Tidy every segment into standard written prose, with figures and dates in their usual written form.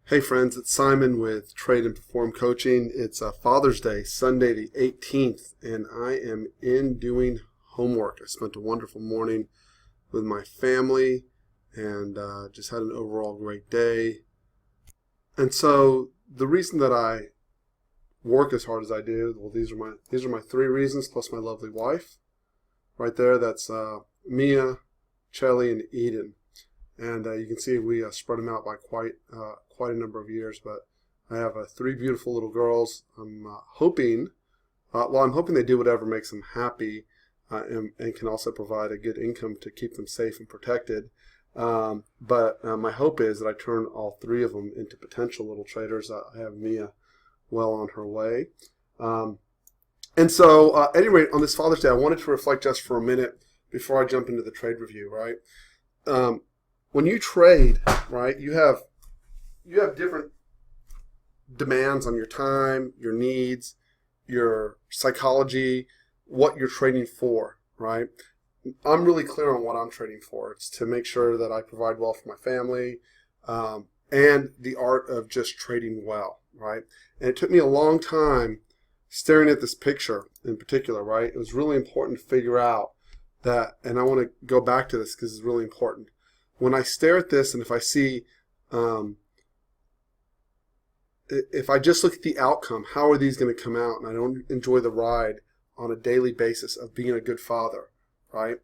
Hey friends, it's Simon with Trade and Perform Coaching. It's Father's Day, Sunday the 18th, and I am in doing homework. I spent a wonderful morning with my family and just had an overall great day. And so the reason that I work as hard as I do, well, these are my three reasons plus my lovely wife. Right there, that's Mia, Chelly, and Eden. And you can see we spread them out by quite a number of years. But I have three beautiful little girls. I'm hoping they do whatever makes them happy, and can also provide a good income to keep them safe and protected. But my hope is that I turn all three of them into potential little traders. I have Mia well on her way. And so, at any rate, on this Father's Day, I wanted to reflect just for a minute before I jump into the trade review, right? When you trade, right, you have different demands on your time, your needs, your psychology, what you're trading for, right? I'm really clear on what I'm trading for. It's to make sure that I provide well for my family, and the art of just trading well, right? And it took me a long time staring at this picture in particular, right? It was really important to figure out that, and I want to go back to this because it's really important. When I stare at this and if I see, if I just look at the outcome, how are these going to come out, and I don't enjoy the ride on a daily basis of being a good father, right?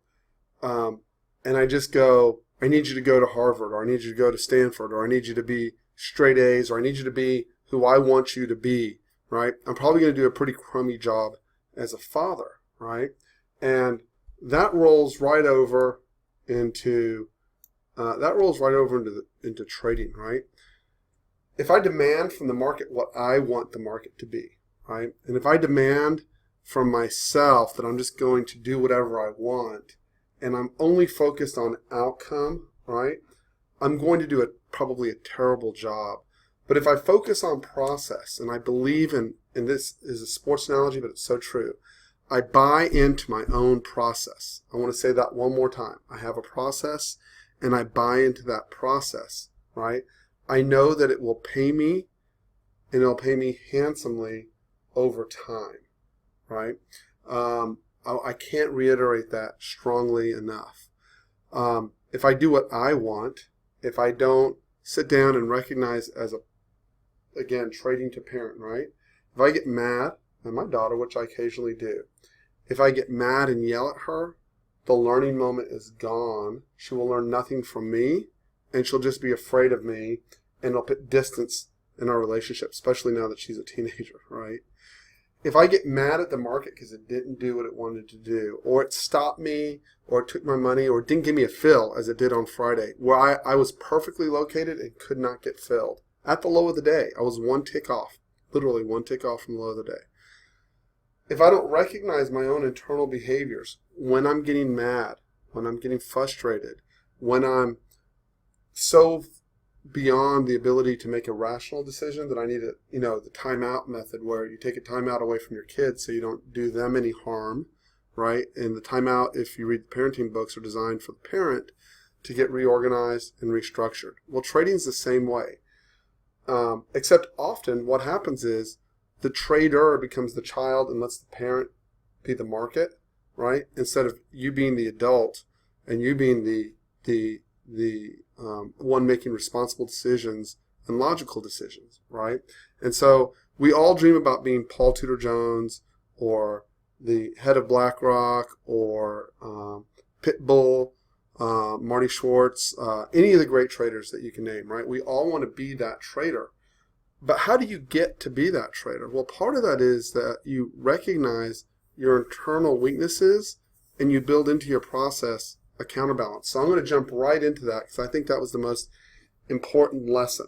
And I just go, I need you to go to Harvard, or I need you to go to Stanford, or I need you to be straight A's, or I need you to be who I want you to be, right? I'm probably going to do a pretty crummy job as a father, right? And that rolls right over into into trading, right? If I demand from the market what I want the market to be, right? And if I demand from myself that I'm just going to do whatever I want, and I'm only focused on outcome, right? I'm going to do probably a terrible job. But if I focus on process, and I believe in this is a sports analogy, but it's so true, I buy into my own process. I want to say that one more time. I have a process, and I buy into that process, right? I know that it will pay me, and it'll pay me handsomely over time, right? I can't reiterate that strongly enough. If I do what I want, if I don't sit down and recognize again, trading to parent, right? If I get mad at my daughter, which I occasionally do, if I get mad and yell at her, the learning moment is gone. She will learn nothing from me, and she'll just be afraid of me, and it'll put distance in our relationship, especially now that she's a teenager, right? If I get mad at the market because it didn't do what it wanted to do, or it stopped me, or it took my money, or it didn't give me a fill, as it did on Friday, where I was perfectly located and could not get filled. At the low of the day, I was one tick off, literally one tick off from the low of the day. If I don't recognize my own internal behaviors, when I'm getting mad, when I'm getting frustrated, when I'm so beyond the ability to make a rational decision that I need the timeout method, where you take a timeout away from your kids so you don't do them any harm, right? And the timeout, if you read the parenting books, are designed for the parent to get reorganized and restructured. Well, trading's the same way. Except often what happens is the trader becomes the child and lets the parent be the market, right? Instead of you being the adult and you being the one making responsible decisions and logical decisions, right? And so we all dream about being Paul Tudor Jones, or the head of BlackRock, or Pitbull, Marty Schwartz, any of the great traders that you can name, right? We all want to be that trader. But how do you get to be that trader? Well, part of that is that you recognize your internal weaknesses and you build into your process a counterbalance. So I'm going to jump right into that because I think that was the most important lesson.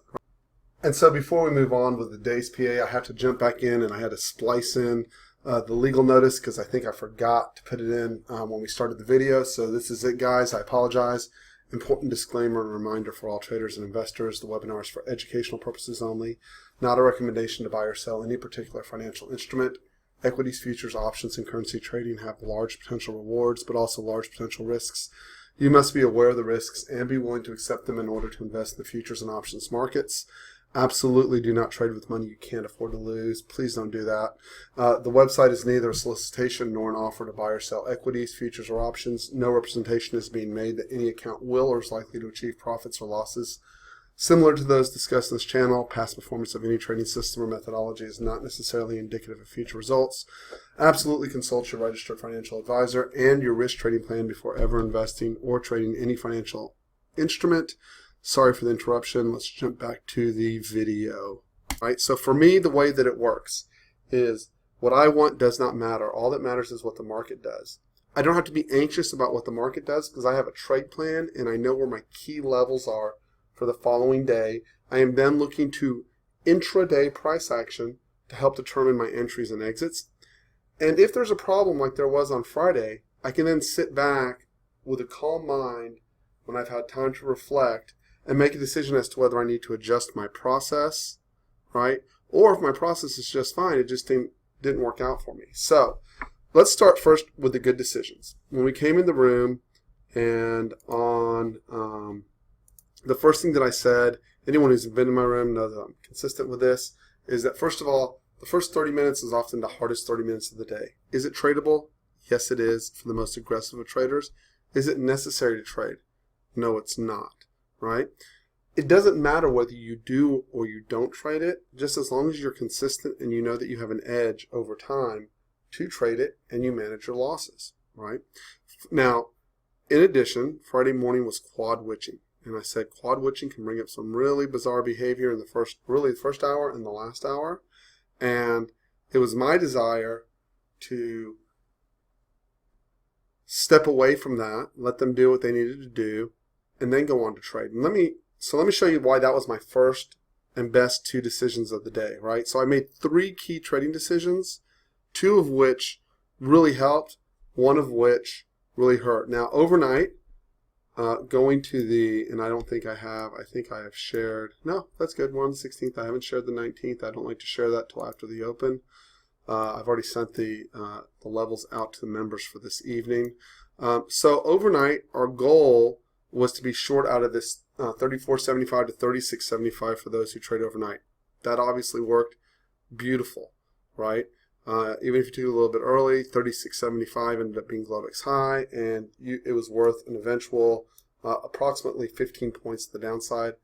And so before we move on with the day's PA, I have to jump back in, and I had to splice in the legal notice because I think I forgot to put it in when we started the video. So this is it, guys. I apologize. Important disclaimer and reminder for all traders and investors: the webinar is for educational purposes only, not a recommendation to buy or sell any particular financial instrument. Equities, futures, options, and currency trading have large potential rewards, but also large potential risks. You must be aware of the risks and be willing to accept them in order to invest in the futures and options markets. Absolutely do not trade with money you can't afford to lose. Please don't do that. The website is neither a solicitation nor an offer to buy or sell equities, futures, or options. No representation is being made that any account will or is likely to achieve profits or losses similar to those discussed in this channel. Past performance of any trading system or methodology is not necessarily indicative of future results. Absolutely consult your registered financial advisor and your risk trading plan before ever investing or trading any financial instrument. Sorry for the interruption. Let's jump back to the video. All right, so for me, the way that it works is what I want does not matter. All that matters is what the market does. I don't have to be anxious about what the market does because I have a trade plan and I know where my key levels are for the following day. I am then looking to intraday price action to help determine my entries and exits. And if there's a problem like there was on Friday, I can then sit back with a calm mind when I've had time to reflect and make a decision as to whether I need to adjust my process, right? Or if my process is just fine, it just didn't work out for me. So let's start first with the good decisions. When we came in the room and on the first thing that I said, anyone who's been in my room knows that I'm consistent with this, is that first of all, the first 30 minutes is often the hardest 30 minutes of the day. Is it tradable? Yes, it is for the most aggressive of traders. Is it necessary to trade? No, it's not, right? It doesn't matter whether you do or you don't trade it, just as long as you're consistent and you know that you have an edge over time to trade it and you manage your losses, right? Now, in addition, Friday morning was quad witching. And I said quad witching can bring up some really bizarre behavior in the first hour and the last hour. And it was my desire to step away from that, let them do what they needed to do, and then go on to trade. And let me show you why that was my first and best two decisions of the day, right? So I made 3 key trading decisions, 2 of which really helped, 1 of which really hurt. Now, overnight, going to the, and I think I have shared, no, that's good, we're on the 16th. I haven't shared the 19th. I don't like to share that till after the open. I've already sent the levels out to the members for this evening. So overnight, our goal was to be short out of this 34.75 to 36.75 for those who trade overnight. That obviously worked beautiful, right? Even if you took it a little bit early, 36.75 ended up being Globex high, and it was worth an eventual approximately 15 points to the downside.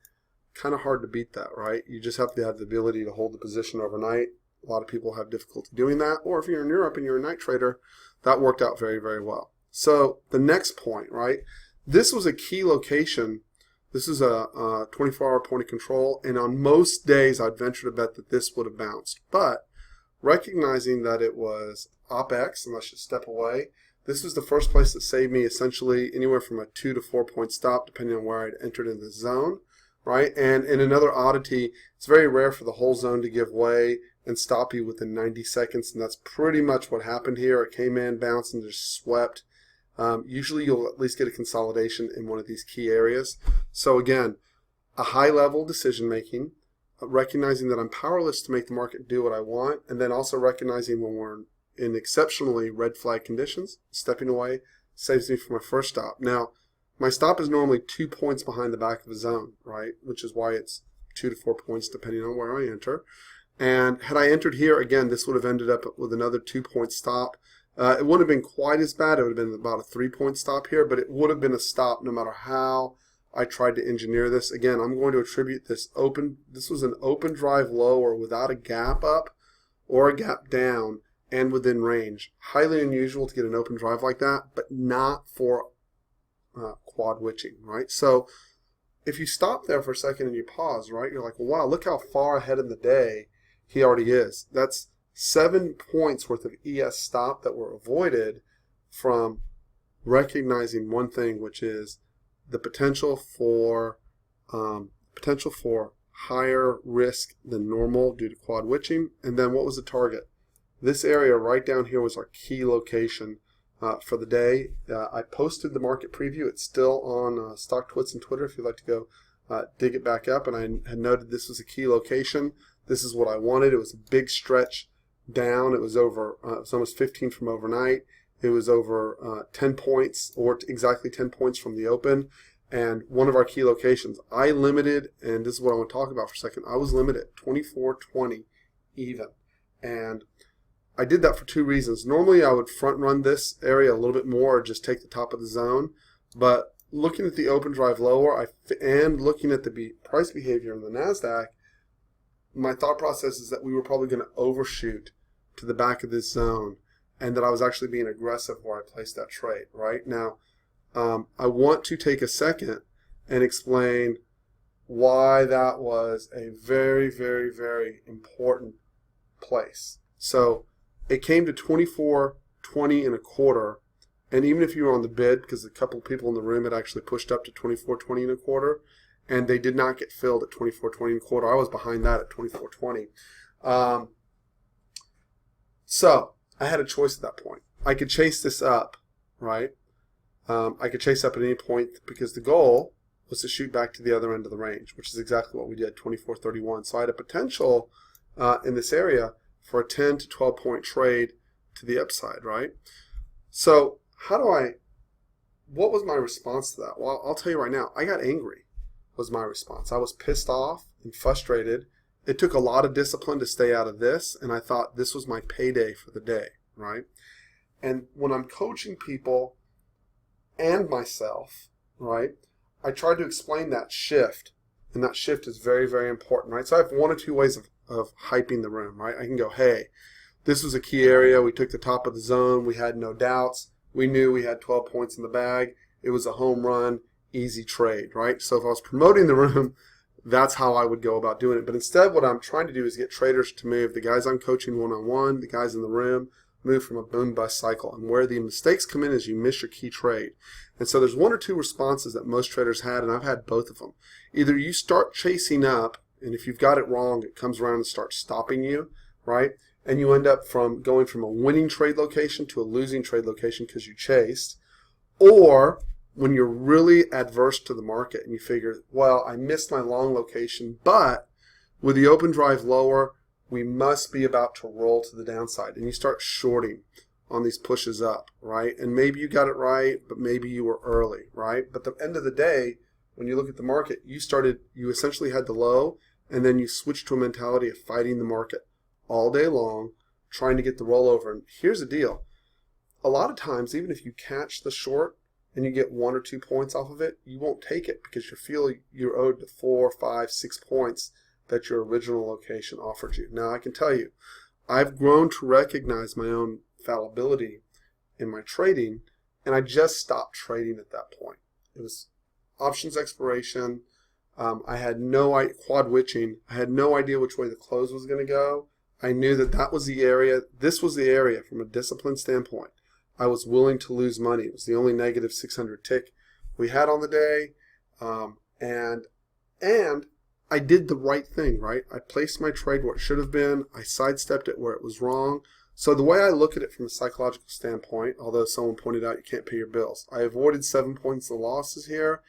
Kind of hard to beat that, right? You just have to have the ability to hold the position overnight. A lot of people have difficulty doing that, or if you're in Europe and you're a night trader, that worked out very, very well. So the next point, right? This was a key location. This is a 24-hour point of control, and on most days I'd venture to bet that this would have bounced. But recognizing that it was OpEx, and let's just step away, this was the first place that saved me essentially anywhere from a 2 to 4 point stop, depending on where I'd entered in the zone, right? And in another oddity, it's very rare for the whole zone to give way and stop you within 90 seconds, and that's pretty much what happened here. It came in, bounced, and just swept. Usually you'll at least get a consolidation in one of these key areas. So again, a high-level decision-making, recognizing that I'm powerless to make the market do what I want, and then also recognizing when we're in exceptionally red flag conditions, stepping away saves me from my first stop. Now, my stop is normally 2 points behind the back of a zone, right, which is why it's 2 to 4 points depending on where I enter. And had I entered here, again, this would have ended up with another 2 point stop. It wouldn't have been quite as bad. It would have been about a 3 point stop here, but it would have been a stop no matter how I tried to engineer this. Again, I'm going to attribute this was an open drive low or without a gap up or a gap down and within range. Highly unusual to get an open drive like that, but not for quad witching, right? So if you stop there for a second and you pause, right, you're like, well, wow, look how far ahead in the day he already is. That's 7 points worth of ES stop that were avoided from recognizing one thing, which is the potential for higher risk than normal due to quad witching. And then what was the target? This area right down here was our key location for the day. I posted the market preview. It's still on StockTwits and Twitter if you'd like to go dig it back up. And I had noted this was a key location. This is what I wanted. It was a big stretch down. It was over, it was almost 15 from overnight. It was over 10 points, or exactly 10 points from the open. And one of our key locations, I limited, and this is what I want to talk about for a second, I was limited at 24.20 even. And I did that for two reasons. Normally I would front run this area a little bit more or just take the top of the zone. But looking at the open drive lower and looking at the price behavior in the NASDAQ, my thought process is that we were probably going to overshoot to the back of this zone and that I was actually being aggressive where I placed that trade, right? Now, I want to take a second and explain why that was a very, very, very important place. So it came to 24.20 and a quarter, and even if you were on the bid, because a couple people in the room had actually pushed up to 24.20 and a quarter, and they did not get filled at 24.20 and a quarter. I was behind that at 24.20. So I had a choice at that point. I could chase this up, right? I could chase up at any point because the goal was to shoot back to the other end of the range, which is exactly what we did, 24.31. So I had a potential in this area for a 10 to 12 point trade to the upside, right? So what was my response to that? Well, I'll tell you right now, I got angry was my response. I was pissed off and frustrated. It took a lot of discipline to stay out of this, and I thought this was my payday for the day, right? And when I'm coaching people and myself, right, I try to explain that shift, and that shift is very, very important, right? So I have one or two ways of hyping the room, right? I can go, hey, this was a key area. We took the top of the zone. We had no doubts. We knew we had 12 points in the bag. It was a home run, easy trade, right? So if I was promoting the room, that's how I would go about doing it. But instead, what I'm trying to do is get traders to move, the guys I'm coaching one-on-one, the guys in the room, move from a boom-bust cycle. And where the mistakes come in is you miss your key trade. And so there's one or two responses that most traders had, and I've had both of them. Either you start chasing up, and if you've got it wrong, it comes around and starts stopping you, right? And you end up going from a winning trade location to a losing trade location because you chased. Or when you're really adverse to the market and you figure, well, I missed my long location, but with the open drive lower, we must be about to roll to the downside. And you start shorting on these pushes up, right? And maybe you got it right, but maybe you were early, right? But at the end of the day, when you look at the market, you essentially had the low, and then you switched to a mentality of fighting the market all day long, trying to get the rollover. And here's the deal. A lot of times, even if you catch the short and you get 1 or 2 points off of it, you won't take it because you feel you're owed the 4, 5, 6 points that your original location offered you. Now, I can tell you, I've grown to recognize my own fallibility in my trading, and I just stopped trading at that point. It was options expiration. I had quad witching. I had no idea which way the close was going to go. I knew that was the area. This was the area from a discipline standpoint. I was willing to lose money. It was the only negative 600 tick we had on the day, and I did the right thing, right? I placed my trade where it should have been. I sidestepped it where it was wrong. So the way I look at it from a psychological standpoint, although someone pointed out you can't pay your bills, I avoided 7 points of losses here,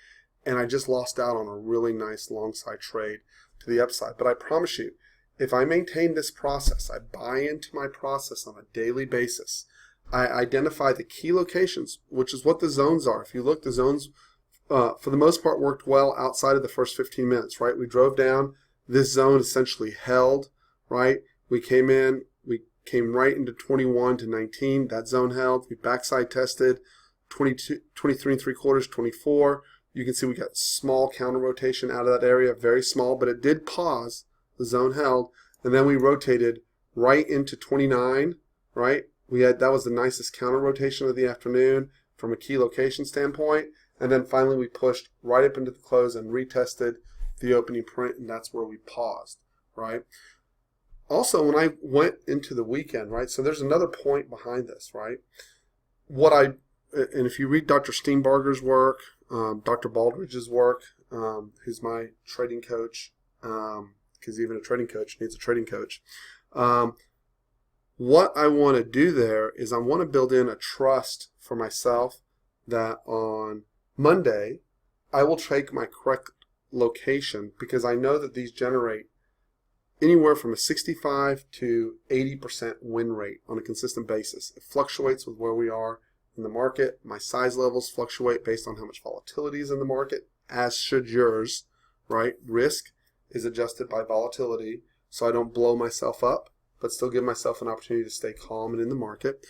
and I just lost out on a really nice long side trade to the upside. But I promise you, if I maintain this process, I buy into my process on a daily basis, I identify the key locations, which is what the zones are. If you look, the zones, for the most part, worked well outside of the first 15 minutes, right? We drove down. This zone essentially held, right? We came right into 21 to 19. That zone held. We backside tested 22, 23 and 3/4, 24. You can see we got small counter rotation out of that area, very small, but it did pause. The zone held, and then we rotated right into 29, right? That was the nicest counter rotation of the afternoon from a key location standpoint, and then finally we pushed right up into the close and retested the opening print, and that's where we paused, right? Also, when I went into the weekend, right, so there's another point behind this, right? And if you read Dr. Steenbarger's work, Dr. Baldridge's work, who's my trading coach, because even a trading coach needs a trading coach. What I want to do there is I want to build in a trust for myself that on Monday, I will take my correct location because I know that these generate anywhere from a 65 to 80% win rate on a consistent basis. It fluctuates with where we are in the market. My size levels fluctuate based on how much volatility is in the market, as should yours, right? Risk is adjusted by volatility, so I don't blow myself up, but still give myself an opportunity to stay calm and in the market.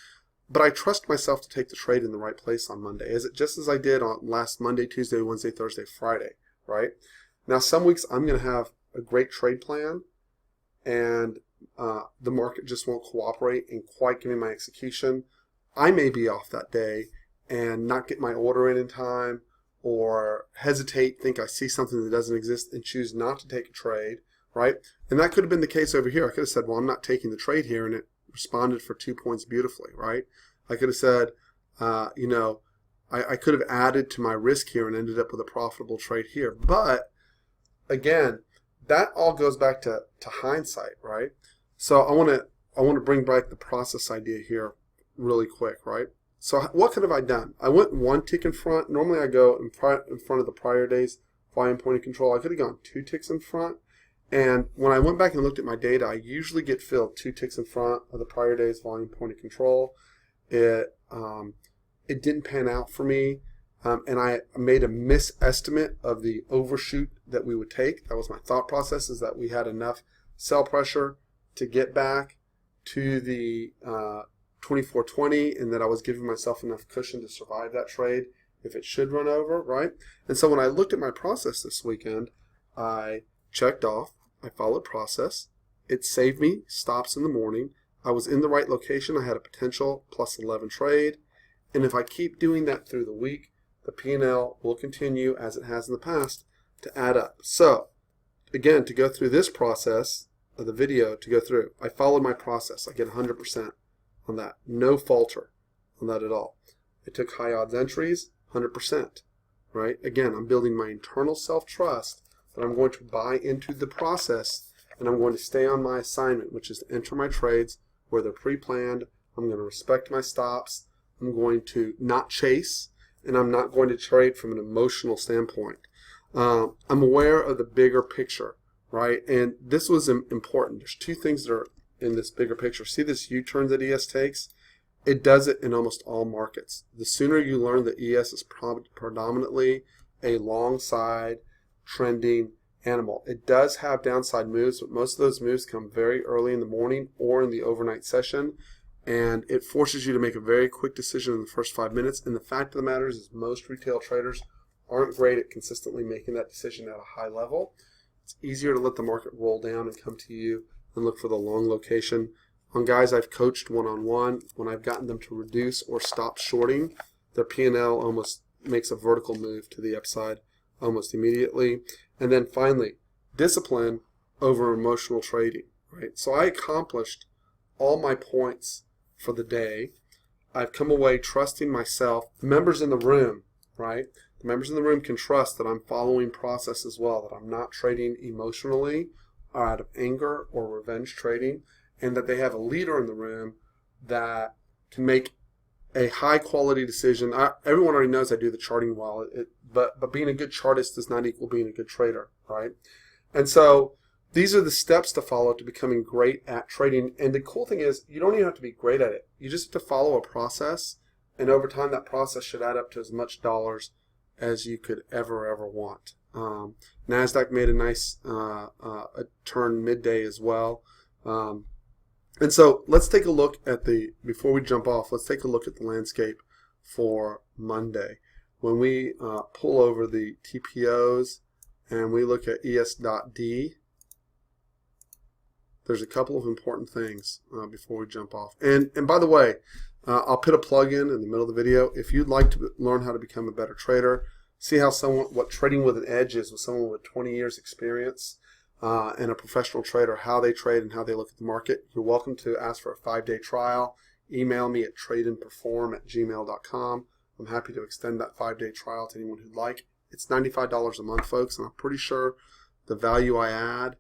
But I trust myself to take the trade in the right place on Monday, just as I did on last Monday, Tuesday, Wednesday, Thursday, Friday, right? Now, some weeks I'm going to have a great trade plan, and the market just won't cooperate and quite give me my execution. I may be off that day and not get my order in time, or hesitate, think I see something that doesn't exist, and choose not to take a trade, right? And that could have been the case over here. I could have said, well, I'm not taking the trade here, and it responded for 2 points beautifully, right? I could have said, I could have added to my risk here and ended up with a profitable trade here. But again, that all goes back to hindsight, right? So I want to bring back the process idea here really quick, right? So what could have I done? I went 1 tick in front. Normally I go in front of the prior day's volume point of control. I could have gone 2 ticks in front. And when I went back and looked at my data, I usually get filled 2 ticks in front of the prior day's volume point of control. It didn't pan out for me, and I made a misestimate of the overshoot that we would take. That was my thought process, is that we had enough sell pressure to get back to the 2420, and that I was giving myself enough cushion to survive that trade if it should run over, right? And so when I looked at my process this weekend, I checked off, I followed process. It saved me stops in the morning. I was in the right location. I had a potential plus 11 trade. And if I keep doing that through the week, the P&L will continue, as it has in the past, to add up. So, again, to go through this process of the video, I followed my process. I get 100% on that. No falter on that at all. I took high odds entries, 100%, right? Again, I'm building my internal self-trust that I'm going to buy into the process, and I'm going to stay on my assignment, which is to enter my trades where they're pre-planned. I'm going to respect my stops. I'm going to not chase, and I'm not going to trade from an emotional standpoint. I'm aware of the bigger picture, right? And this was important. There's 2 things that are in this bigger picture. See this U-turn that ES takes? It does it in almost all markets. The sooner you learn that ES is predominantly a long side trending animal. It does have downside moves, but most of those moves come very early in the morning or in the overnight session, and it forces you to make a very quick decision in the first 5 minutes. And the fact of the matter is most retail traders aren't great at consistently making that decision at a high level. It's easier to let the market roll down and come to you and look for the long location. On guys I've coached one-on-one, when I've gotten them to reduce or stop shorting, their P&L almost makes a vertical move to the upside almost immediately. And then finally, discipline over emotional trading, right? So I accomplished all my points for the day. I've come away trusting myself. The members in the room, right? The members in the room can trust that I'm following process as well, that I'm not trading emotionally or out of anger or revenge trading, and that they have a leader in the room that can make a high quality decision. Everyone already knows I do the charting well, but being a good chartist does not equal being a good trader, right? And so these are the steps to follow to becoming great at trading. And the cool thing is, you don't even have to be great at it. You just have to follow a process, and over time that process should add up to as much dollars as you could ever want. NASDAQ made a nice a turn midday as well. And so let's take a look at before we jump off, let's take a look at the landscape for Monday. When we pull over the TPOs and we look at ES.D, there's a couple of important things before we jump off. And by the way, I'll put a plug in the middle of the video. If you'd like to learn how to become a better trader, see how what trading with an edge is with someone with 20 years experience, and a professional trader, how they trade and how they look at the market, you're welcome to ask for a 5-day trial. Email me at tradeandperform@gmail.com. I'm happy to extend that 5-day trial to anyone who'd like. It's $95 a month, folks, and I'm pretty sure the value I add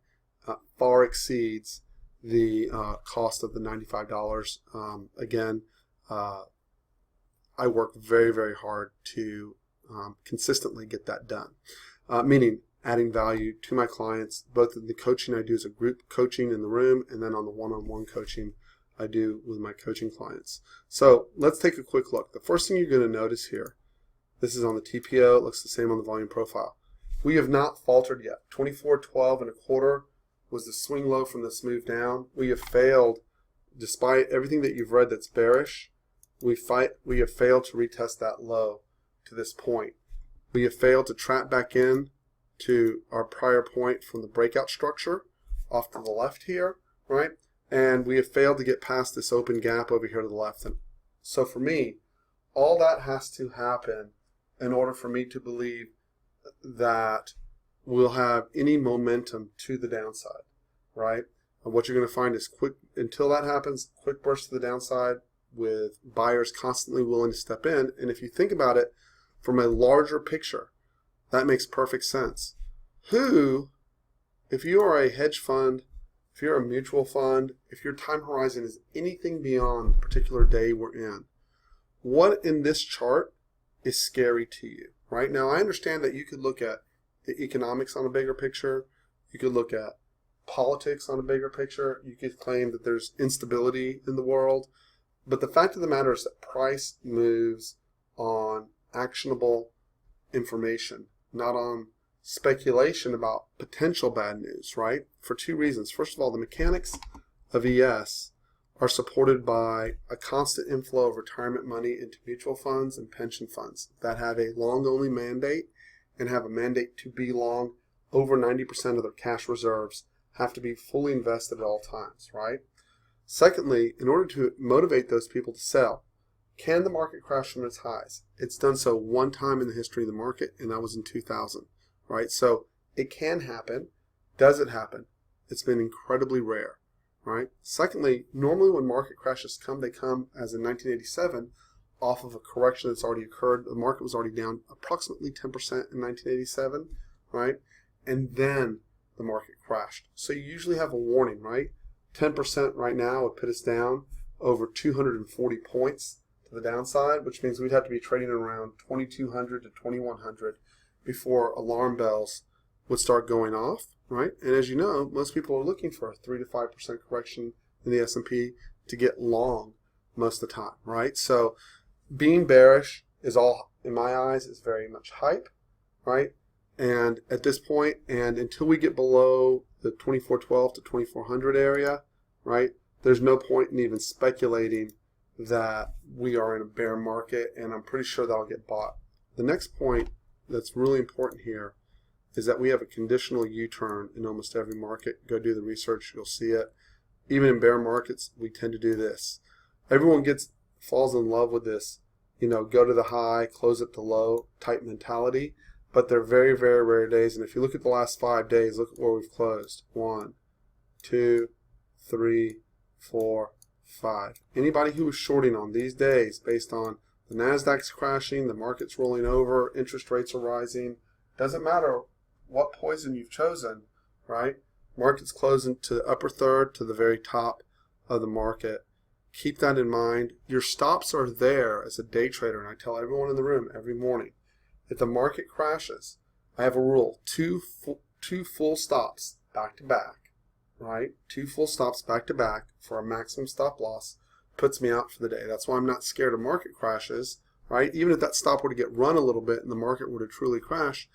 far exceeds the cost of the $95. Again, I work very hard to consistently get that done, meaning adding value to my clients, both in the coaching I do as a group coaching in the room, and then on the one-on-one coaching I do with my coaching clients. So let's take a quick look. The first thing you're going to notice here, this is on the TPO, it looks the same on the volume profile. We have not faltered yet. 24.12 was the swing low from this move down. We have failed, despite everything that you've read that's bearish, we have failed to retest that low to this point. We have failed to trap back in to our prior point from the breakout structure off to the left here, right? And we have failed to get past this open gap over here to the left. And so for me, all that has to happen in order for me to believe that we'll have any momentum to the downside, right? And what you're going to find is until that happens, quick burst to the downside with buyers constantly willing to step in. And if you think about it from a larger picture, that makes perfect sense. If you are a hedge fund, if you're a mutual fund, if your time horizon is anything beyond the particular day we're in, what in this chart is scary to you? Right now, I understand that you could look at the economics on a bigger picture. You could look at politics on a bigger picture. You could claim that there's instability in the world. But the fact of the matter is that price moves on actionable information, not on speculation about potential bad news, right? For two reasons. First of all, the mechanics of ES are supported by a constant inflow of retirement money into mutual funds and pension funds that have a long-only mandate and have a mandate to be long. Over 90% of their cash reserves have to be fully invested at all times, right? Secondly, in order to motivate those people to sell, can the market crash from its highs? It's done so one time in the history of the market, and that was in 2000, right? So it can happen. Does it happen? It's been incredibly rare. Right. Secondly, normally when market crashes come, they come, as in 1987, off of a correction that's already occurred. The market was already down approximately 10% in 1987, right? And then the market crashed. So you usually have a warning, right? 10% right now would put us down over 240 points to the downside, which means we'd have to be trading around 2200 to 2100 before alarm bells would start going off. Right? And as you know, most people are looking for a 3 to 5% correction in the S&P to get long most of the time, right? So being bearish is all, in my eyes, is very much hype, right? And at this point, and until we get below the 2412 to 2400 area, right, there's no point in even speculating that we are in a bear market, and I'm pretty sure that'll get bought. The next point that's really important here is that we have a conditional U-turn in almost every market. Go do the research, you'll see it. Even in bear markets, we tend to do this. Everyone falls in love with this, go to the high, close at the low type mentality, but they're very, very rare days. And if you look at the last 5 days, look at where we've closed. 1, 2, 3, 4, 5. Anybody who was shorting on these days based on the NASDAQ's crashing, the market's rolling over, interest rates are rising, doesn't matter what poison you've chosen, right? Market's closing to the upper third to the very top of the market. Keep that in mind. Your stops are there as a day trader, and I tell everyone in the room every morning, if the market crashes, I have a rule, two full stops back to back, right? 2 full stops back to back for a maximum stop loss puts me out for the day. That's why I'm not scared of market crashes, right? Even if that stop were to get run a little bit and the market were to truly crash,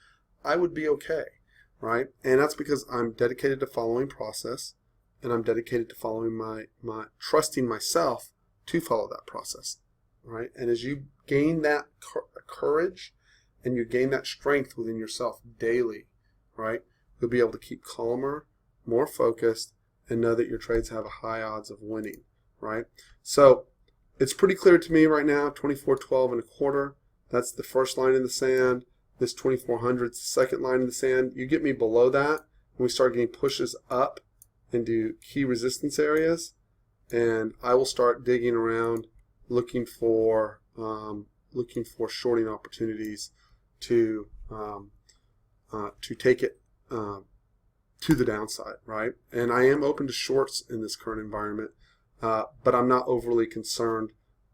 I would be okay, right? And that's because I'm dedicated to following process, and I'm dedicated to following my trusting myself to follow that process, right? And as you gain that courage and you gain that strength within yourself daily, right, you'll be able to keep calmer, more focused, and know that your trades have a high odds of winning, right? So it's pretty clear to me right now, 24.12 that's the first line in the sand. This 2400 is the second line in the sand. You get me below that, and we start getting pushes up into key resistance areas, and I will start digging around, looking for shorting opportunities to take it to the downside, right? And I am open to shorts in this current environment, but I'm not overly concerned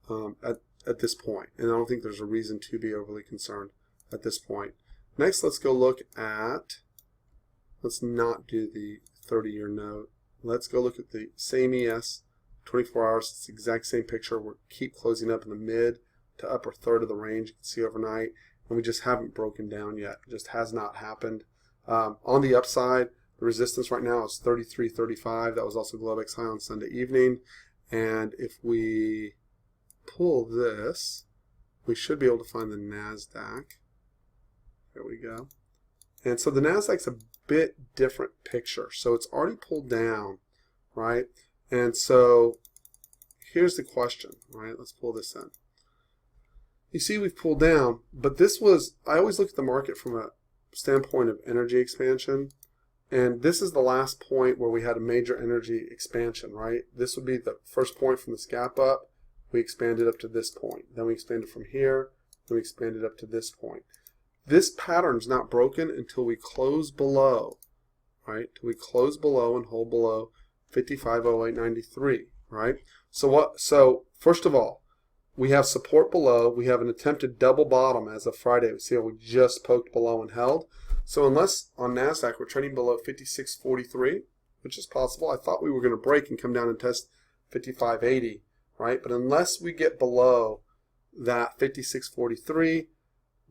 at this point, and I don't think there's a reason to be overly concerned at this point. Next, let's go look at, let's not do the 30-year note. Let's go look at the same ES 24 hours, it's the exact same picture. We keep closing up in the mid to upper third of the range. You can see overnight, and we just haven't broken down yet. It just has not happened. On the upside, the resistance right now is 33.35. That was also Globex high on Sunday evening. And if we pull this, we should be able to find the NASDAQ. There we go. And so the NASDAQ's a bit different picture. So it's already pulled down, right? And so here's the question, right? Let's pull this in. You see we've pulled down, but this was, I always look at the market from a standpoint of energy expansion. And this is the last point where we had a major energy expansion, right? This would be the first point from this gap up. We expanded up to this point. Then we expanded from here. Then we expanded up to this point. This pattern's not broken until we close below, right? Till we close below and hold below 55.0893, right? So first of all, we have support below. We have an attempted double bottom as of Friday. We see how we just poked below and held. So unless on NASDAQ we're trading below 56.43, which is possible. I thought we were going to break and come down and test 55.80, right? But unless we get below that 56.43,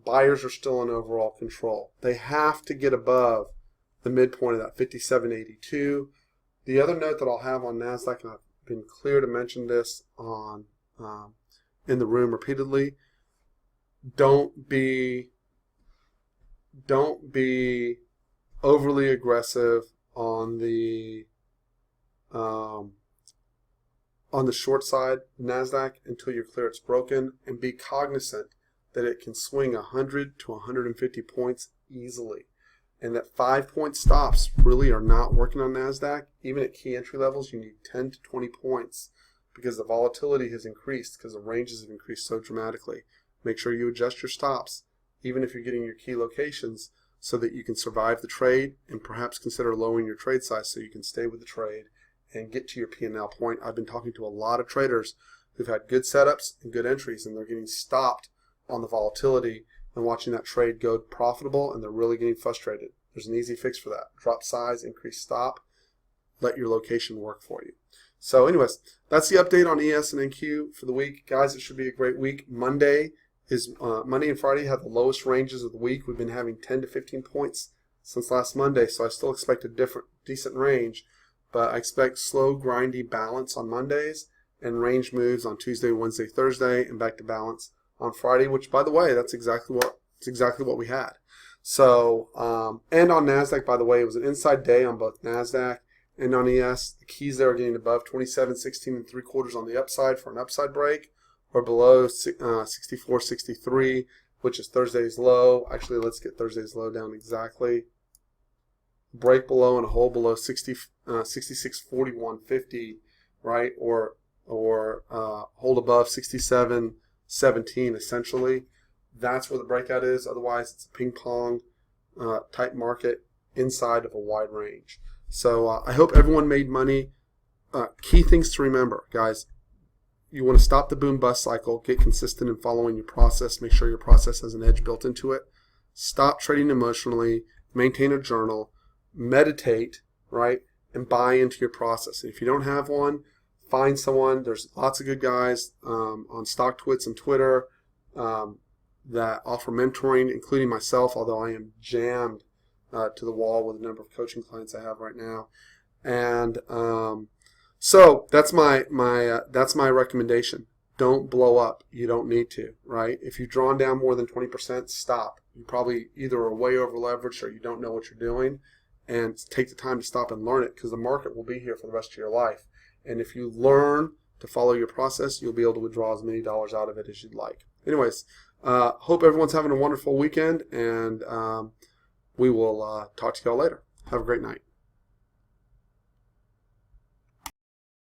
buyers are still in overall control. They have to get above the midpoint of that 57.82. The other note that I'll have on NASDAQ, and I've been clear to mention this on in the room repeatedly, don't be overly aggressive on the short side NASDAQ until you're clear it's broken, and be cognizant that it can swing 100 to 150 points easily, and that 5-point stops really are not working on NASDAQ. Even at key entry levels, you need 10 to 20 points because the volatility has increased, because the ranges have increased so dramatically. Make sure you adjust your stops, even if you're getting your key locations, so that you can survive the trade, and perhaps consider lowering your trade size so you can stay with the trade and get to your P&L point. I've been talking to a lot of traders who've had good setups and good entries, and they're getting stopped on the volatility and watching that trade go profitable, and they're really getting frustrated. There's an easy fix for that. Drop size, increase stop, let your location work for you. So anyways, that's the update on ES and NQ for the week. Guys, it should be a great week. Monday and Friday have the lowest ranges of the week. We've been having 10 to 15 points since last Monday, so I still expect a decent range, but I expect slow, grindy balance on Mondays and range moves on Tuesday, Wednesday, Thursday, and back to balance on Friday, which, by the way, that's exactly what we had. So, and on NASDAQ, by the way, it was an inside day on both NASDAQ and on ES. The keys there are getting above 27.16 3/4 on the upside for an upside break, or below 64.63, which is Thursday's low. Actually, let's get Thursday's low down exactly. Break below and a hold below 66.4150, right? Or hold above 67.17 essentially. That's where the breakout is. Otherwise, it's a ping pong type market inside of a wide range. So I hope everyone made money. Key things to remember, guys. You want to stop the boom bust cycle, get consistent in following your process, make sure your process has an edge built into it. Stop trading emotionally, maintain a journal, meditate, right, and buy into your process. And if you don't have one, find someone. There's lots of good guys on StockTwits and Twitter that offer mentoring, including myself, although I am jammed to the wall with the number of coaching clients I have right now. And so that's my recommendation. Don't blow up. You don't need to, right? If you've drawn down more than 20%, stop. You probably either are way over leveraged or you don't know what you're doing, and take the time to stop and learn it, because the market will be here for the rest of your life. And if you learn to follow your process, you'll be able to withdraw as many dollars out of it as you'd like. Anyways, hope everyone's having a wonderful weekend, and we will talk to y'all later. Have a great night.